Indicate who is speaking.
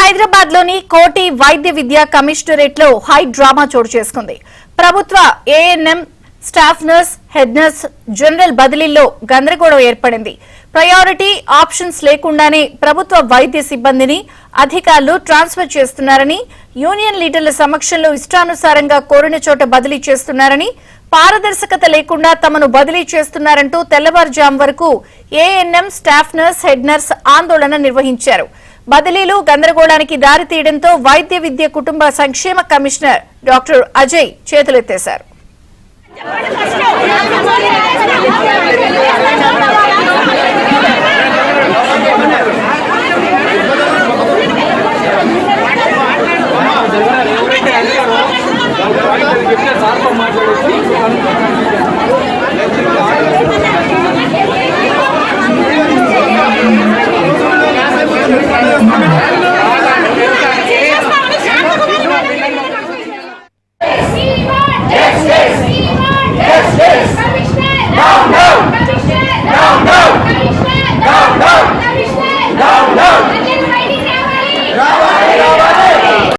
Speaker 1: హైదరాబాద్ లోని కోటి వైద్య విద్యా కమిషనరేట్ లో హై డ్రామా చోటు చేసుకుంది. ప్రభుత్వ ANM staff nurse, head nurse, general బదిలీల్లో గందరగోళం ఏర్పడింది. ప్రయారిటీ ఆప్షన్స్ లేకుండానే ప్రభుత్వ వైద్య సిబ్బందిని అధికారులు ట్రాన్స్ఫర్ చేస్తున్నారని, యూనియన్ లీడర్ల సమక్షంలో ఇష్టానుసారంగా కోరిన చోట బదిలీ చేస్తున్నారని, పారదర్శకత లేకుండా తమను బదిలీ చేస్తున్నారంటూ తెల్లవారుజాము వరకు ANM staff nurse, head nurse ఆందోళన నిర్వహించారు. బదిలీలు గందరగోళానికి దారితీయడంతో వైద్య విద్య కుటుంబ సంక్షేమ కమిషనర్ డాక్టర్ అజయ్ చేతులెత్తేశారు.